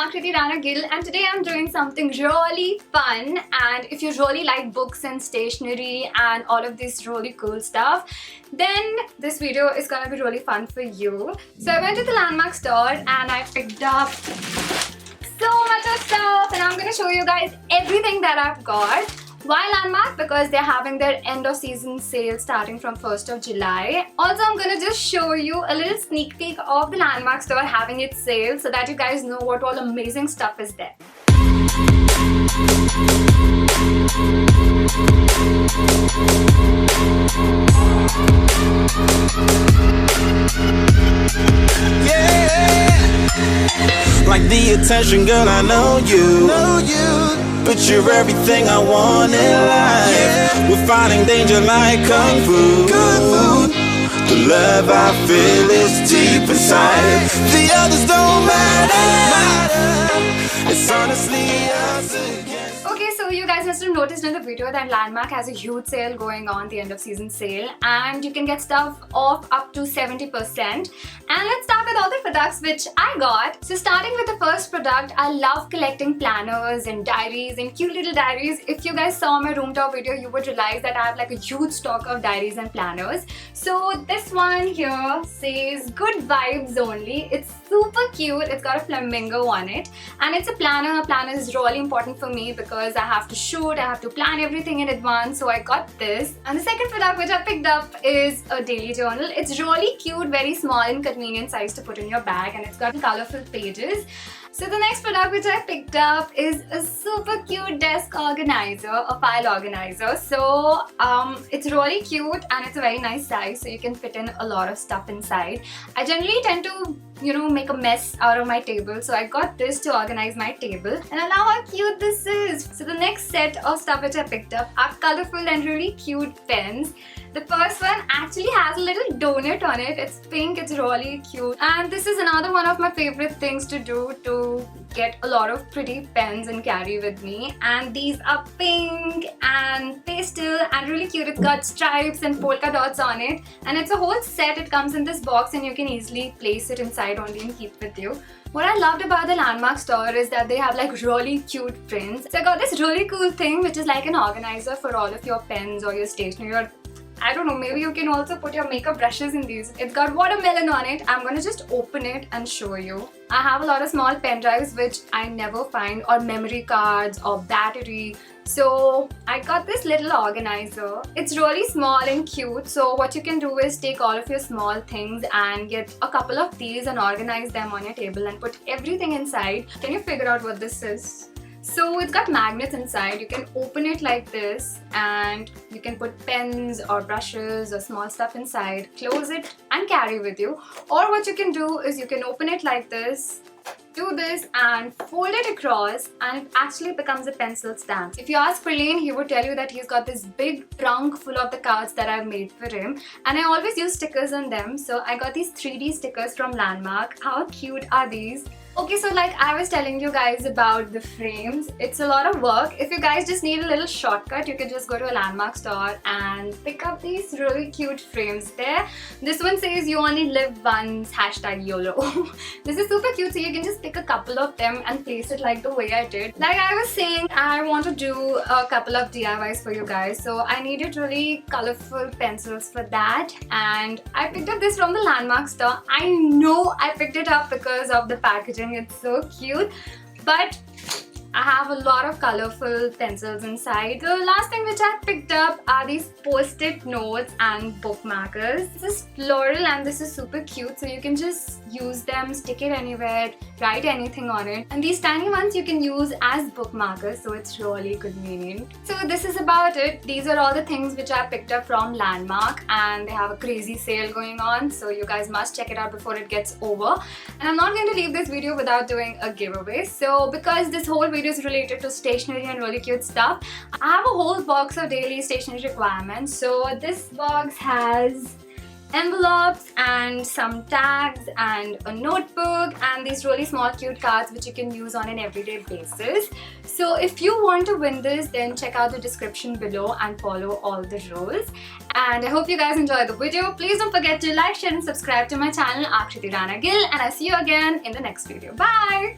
Akriti Rana Gill, and today I'm doing something really fun. And if you really like books and stationery and all of this really cool stuff, then this video is gonna be really fun for you. So I went to the Landmark store and I picked up so much of stuff, and I'm gonna show you guys everything that I've got. Why Landmark? Because they're having their end of season sale starting from 1st of July. Also, I'm gonna just show you a little sneak peek of the Landmark store having its sale so that you guys know what all amazing stuff is there. Like the attention, girl, I know you. But you're everything I want in life. We're fighting danger like kung fu. The love I feel is deep inside. The others don't matter. It's honestly us against. Okay, so you guys must have noticed in the video that Landmark has a huge sale going on, the end of season sale, and you can get stuff off up to 70%. And let's start with all the products which I got. So starting with the first product, I love collecting planners and diaries and cute little diaries. If you guys saw my room tour video, you would realize that I have like a huge stock of diaries and planners. So this one here says good vibes only. It's super cute. It's got a flamingo on it, and it's a planner. A planner is really important for me because I have to shoot, I have to plan everything in advance, so I got this. And the second product which I picked up is a daily journal. It's really cute, very small and convenient size to put in your bag, and it's got colorful pages. So the next product which I picked up is a super cute desk organizer, a file organizer. So it's really cute and it's a very nice size, so you can fit in a lot of stuff inside. I generally tend to make a mess out of my table, so I got this to organize my table, and I love how cute this is. So the next set of stuff which I picked up are colorful and really cute pens. The first one actually has a little donut on it. It's pink, it's really cute, and this is another one of my favorite things to do, to get a lot of pretty pens and carry with me. And these are pink and pastel and really cute. It's got stripes and polka dots on it, and it's a whole set. It comes in this box and you can easily place it inside only and keep with you. What I loved about the Landmark store is that they have like really cute prints. So I got this really cool thing which is like an organizer for all of your pens or your stationery, or I don't know, maybe you can also put your makeup brushes in these. It's got watermelon on it. I'm gonna just open it and show you. I have a lot of small pen drives which I never find, or memory cards or battery. So I got this little organizer. It's really small and cute. So what you can do is take all of your small things and get a couple of these and organize them on your table and put everything inside. Can you figure out what this is? So it's got magnets inside. You can open it like this and you can put pens or brushes or small stuff inside, close it and carry with you. Or what you can do is you can open it like this, do this and fold it across, and it actually becomes a pencil stand. If you ask Praleen, he would tell you that he's got this big trunk full of the cards that I've made for him, and I always use stickers on them. So I got these 3D stickers from Landmark. How cute are these? Okay, so like I was telling you guys about the frames, it's a lot of work. If you guys just need a little shortcut, you can just go to a Landmark store and pick up these really cute frames there. This one says you only live once, #YOLO. This is super cute, so you can just pick a couple of them and place it like the way I did. Like I was saying, I want to do a couple of DIYs for you guys, so I needed really colorful pencils for that, and I picked up this from the Landmark store. I know I picked it up because of the packaging. It's so cute, but I have a lot of colorful pencils inside. The last thing which I picked up are these post-it notes and bookmarkers. This is floral and this is super cute, so you can just use them, stick it anywhere, write anything on it. And these tiny ones you can use as bookmarkers, so it's really convenient. So this is about it. These are all the things which I picked up from Landmark, and they have a crazy sale going on, so you guys must check it out before it gets over. And I'm not going to leave this video without doing a giveaway. So because this whole video is related to stationery and really cute stuff, I have a whole box of daily stationery requirements. So this box has envelopes and some tags and a notebook and these really small cute cards which you can use on an everyday basis. So if you want to win this, then check out the description below and follow all the rules. And I hope you guys enjoyed the video. Please don't forget to like, share and subscribe to my channel Akriti Rana Gill, and I'll see you again in the next video. Bye!